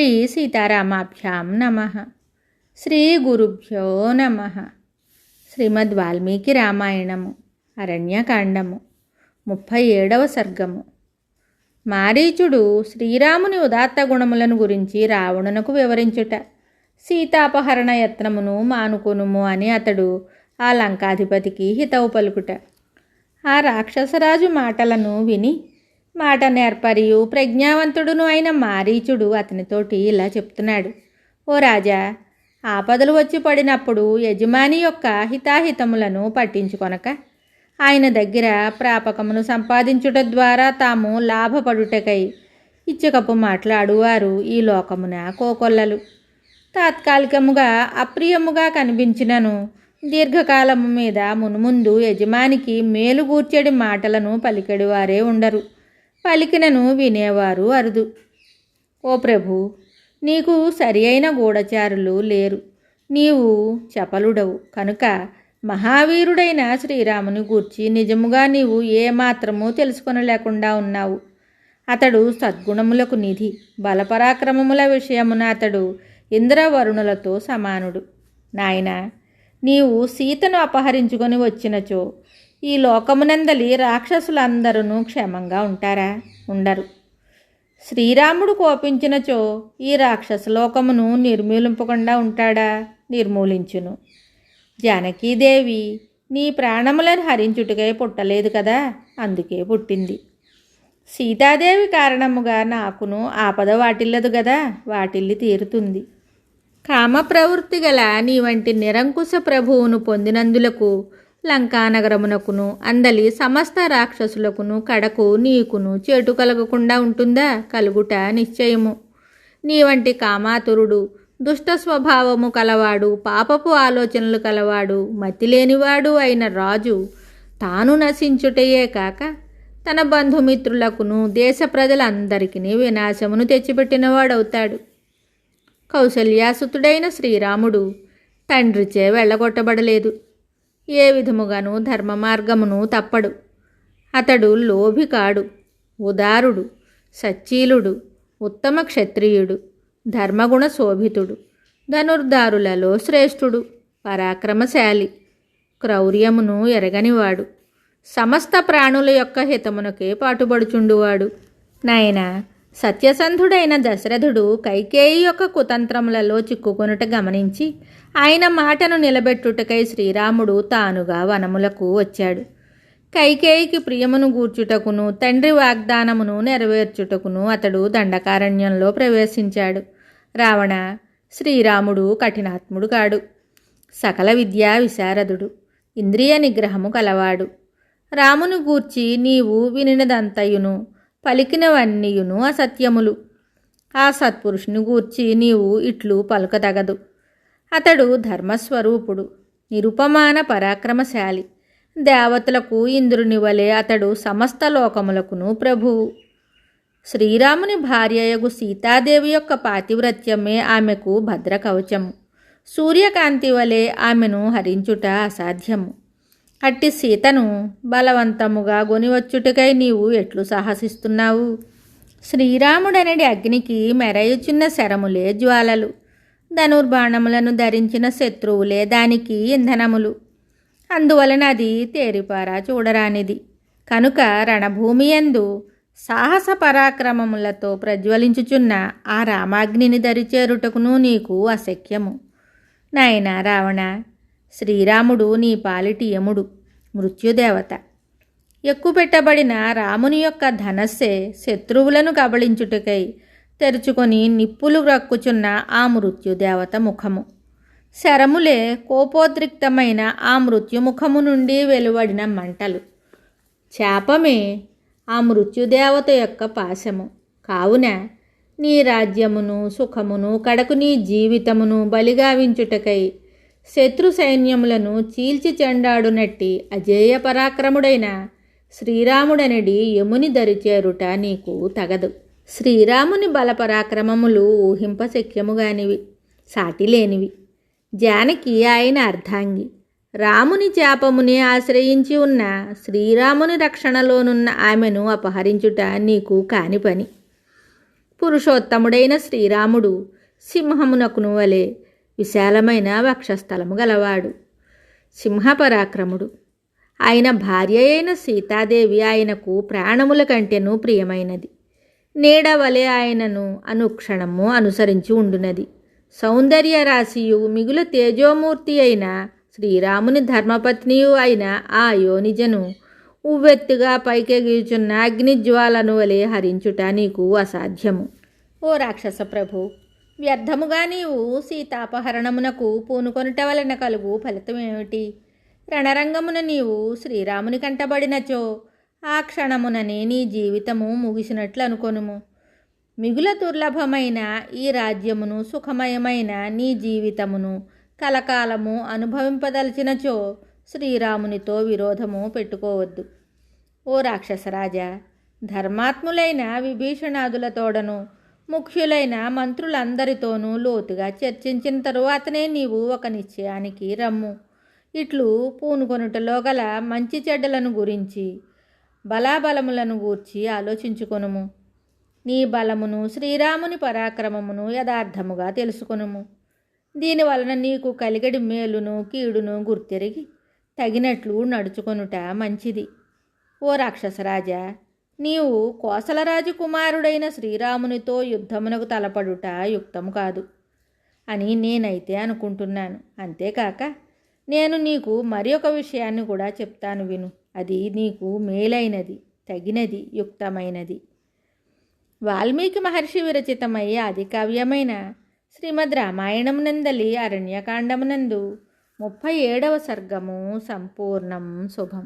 శ్రీ సీతారామాభ్యాం నమః. శ్రీ గురుభ్యో నమః. శ్రీమద్ వాల్మీకి రామాయణము అరణ్యకాండము 37వ సర్గము. మారీచుడు శ్రీరాముని ఉదాత్త గుణములను గురించి రావణునకు వివరించుట. సీతాపహరణ యత్నమును మానుకొనుము అని అతడు ఆ లంకాధిపతికి హితవు పలుకుట. ఆ రాక్షసరాజు మాటలను విని మాట నేర్పరియు ప్రజ్ఞావంతుడును అయిన మారీచుడు అతనితోటి ఇలా చెప్తున్నాడు. ఓ రాజా, ఆపదలు వచ్చి పడినప్పుడు యజమాని యొక్క హితాహితములను పట్టించుకొనక ఆయన దగ్గర ప్రాపకమును సంపాదించుట ద్వారా తాము లాభపడుటకై ఇచ్చకపు మాట్లాడువారు ఈ లోకమున కోకొల్లలు. తాత్కాలికముగా అప్రియముగా కనిపించినను దీర్ఘకాలము మీద మున్ముందు యజమానికి మేలు గూర్చెడి మాటలను పలికెడి వారే ఉండరు, పలికినను వినేవారు అరుదు. ఓ ప్రభు, నీకు సరి అయిన గూఢచారులు లేరు, నీవు చపలుడవు కనుక మహావీరుడైన శ్రీరాముని గూర్చి నిజముగా నీవు ఏమాత్రము తెలుసుకొనలేకుండా ఉన్నావు. అతడు సద్గుణములకు నిధి, బలపరాక్రమముల విషయమున అతడు ఇంద్రవరుణులతో సమానుడు. నాయనా, నీవు సీతను అపహరించుకొని వచ్చినచో ఈ లోకమునందలి రాక్షసులందరూ క్షేమంగా ఉంటారా? ఉండరు. శ్రీరాముడు కోపించినచో ఈ రాక్షస లోకమును నిర్మూలింపకుండా ఉంటాడా? నిర్మూలించును. జానకీదేవి నీ ప్రాణములను హరించుటకై పుట్టలేదు కదా, అందుకే పుట్టింది. సీతాదేవి కారణముగా నాకును ఆపద వాటిల్లదు కదా, వాటిల్లి తీరుతుంది. కామ ప్రవృత్తి గల నీ వంటి నిరంకుశ ప్రభువును పొందినందులకు లంకానగరమునకును అందలి సమస్త రాక్షసులకును కడకు నీకును చేటు కలగకుండా ఉంటుందా? కలుగుట నిశ్చయము. నీ వంటి కామాతురుడు, దుష్ట స్వభావము కలవాడు, పాపపు ఆలోచనలు కలవాడు, మతిలేనివాడు అయిన రాజు తాను నశించుటయే కాక తన బంధుమిత్రులకును దేశ ప్రజలందరికీ వినాశమును తెచ్చిపెట్టినవాడవుతాడు. కౌసల్యాసుతుడైన శ్రీరాముడు తండ్రిచే వెళ్ళగొట్టబడలేదు, ఏ విధముగాను ధర్మ మార్గమును తప్పడు. అతడు లోభి కాడు, ఉదారుడు, సచ్చీలుడు, ఉత్తమ క్షత్రియుడు, ధర్మగుణ శోభితుడు, ధనుర్ధారులలో శ్రేష్ఠుడు, పరాక్రమశాలి, క్రౌర్యమును ఎరగనివాడు, సమస్త ప్రాణుల యొక్క హితమునకే పాటుపడుచుండువాడు. నాయనా, సత్యసంధుడైన దశరథుడు కైకేయి యొక్క కుతంత్రములలో చిక్కుకొనుట గమనించి ఆయన మాటను నిలబెట్టుటకై శ్రీరాముడు తానుగా వనములకు వచ్చాడు. కైకేయికి ప్రియమును గూర్చుటకును తండ్రి వాగ్దానమును నెరవేర్చుటకును అతడు దండకారణ్యంలో ప్రవేశించాడు. రావణ, శ్రీరాముడు కఠినాత్ముడు కాడు, సకల విద్యా విశారదుడు, ఇంద్రియ నిగ్రహము కలవాడు. రాముని గూర్చి నీవు వినినదంతయును పలికినవన్నీయును అసత్యములు. ఆ సత్పురుషుని గూర్చి నీవు ఇట్లు పలుకదగదు. అతడు ధర్మస్వరూపుడు, నిరుపమాన పరాక్రమశాలి, దేవతలకు ఇంద్రుని వలె అతడు సమస్త లోకములకును ప్రభువు. శ్రీరాముని భార్యయగు సీతాదేవి యొక్క పాతివ్రత్యమే ఆమెకు భద్రకవచము. సూర్యకాంతి వలె ఆమెను హరించుట అసాధ్యము. అట్టి సీతను బలవంతముగా గొనివచ్చుటకై నీవు ఎట్లు సాహసిస్తున్నావు? శ్రీరాముడనడి అగ్నికి మెరయుచున్న శరములే జ్వాలలు, ధనుర్బాణములను ధరించిన శత్రువులే దానికి ఇంధనములు. అందువలన అది తేరిపారా చూడరానిది. కనుక రణభూమి యందు సాహస పరాక్రమములతో ప్రజ్వలించుచున్న ఆ రామాగ్నిని దరిచేరుటకును నీకు అశక్యము. నాయనా రావణ, శ్రీరాముడు నీ పాలిటి యముడు, మృత్యుదేవత. ఎక్కుపెట్టబడిన రాముని యొక్క ధనస్సే శత్రువులను కబళించుటకై తెరుచుకొని నిప్పులు రక్కుచున్న ఆ మృత్యుదేవత ముఖము. శరములే కోపోద్రిక్తమైన ఆ మృత్యుముఖము నుండి వెలువడిన మంటలు. శాపమే ఆ మృత్యుదేవత యొక్క పాశము. కావున నీ రాజ్యమును సుఖమును కడకు నీ జీవితమును బలిగావించుటకై శత్రు సైన్యములను చీల్చి చెండాడునట్టి అజేయ పరాక్రముడైన శ్రీరాముడనడి యముని దరిచేరుట నీకు తగదు. శ్రీరాముని బలపరాక్రమములు ఊహింపశక్యముగానివి, సాటిలేనివి. జానకి ఆయన అర్ధాంగి. రాముని చాపముని ఆశ్రయించి ఉన్న శ్రీరాముని రక్షణలోనున్న ఆమెను అపహరించుట నీకు కాని పని. పురుషోత్తముడైన శ్రీరాముడు సింహమునకును వలె విశాలమైన వక్షస్థలము గలవాడు. సింహపరాక్రముడు. ఆయన భార్య అయిన సీతాదేవి ఆయనకు ప్రాణముల కంటేనూ ప్రియమైనది. నీడ వలె ఆయనను అనుక్షణము అనుసరించి ఉండునది. సౌందర్య రాశియు మిగుల తేజోమూర్తి అయిన శ్రీరాముని ధర్మపత్నియు అయిన ఆ యోనిజను ఉవ్వెత్తుగా పైకెగియుచున్న అగ్నిజ్వాలను వలె హరించుట నీకు అసాధ్యము. ఓ రాక్షస ప్రభు, వ్యర్థముగా నీవు సీతాపహరణమునకు పూనుకొనుట వలన కలుగు ఫలితమేమిటి? రణరంగమున నీవు శ్రీరాముని కంటబడినచో ఆ క్షణముననే నీ జీవితము ముగిసినట్లు అనుకొనుము. మిగుల దుర్లభమైన ఈ రాజ్యమును, సుఖమయమైన నీ జీవితమును కలకాలము అనుభవింపదలిచినచో శ్రీరామునితో విరోధము పెట్టుకోవద్దు. ఓ రాక్షసరాజా, ధర్మాత్ములైన విభీషణాదులతోడను ముఖ్యులైన మంత్రులందరితోనూ లోతుగా చర్చించిన తరువాతనే నీవు ఒక నిశ్చయానికి రమ్ము. ఇట్లు పూనుకొనుటలో గల మంచి చెడ్డలను గురించి, బలాబలములను గూర్చి ఆలోచించుకొనుము. నీ బలమును, శ్రీరాముని పరాక్రమమును యథార్థముగా తెలుసుకొనుము. దీనివలన నీకు కలిగడి మేలును కీడును గుర్తెరిగి తగినట్లు నడుచుకొనుట మంచిది. ఓ రాక్షసరాజా, నీవు కోసలరాజు కుమారుడైన శ్రీరామునితో యుద్ధమునకు తలపడుట యుక్తము కాదు అని నేనైతే అనుకుంటున్నాను. అంతేకాక నేను నీకు మరి ఒక విషయాన్ని కూడా చెప్తాను, విను. అది నీకు మేలైనది, తగినది, యుక్తమైనది. వాల్మీకి మహర్షి విరచితమయ్యే ఆదికావ్యమైన శ్రీమద్ రామాయణమునందలి అరణ్యకాండమునందు 37వ సర్గము సంపూర్ణం. శుభం.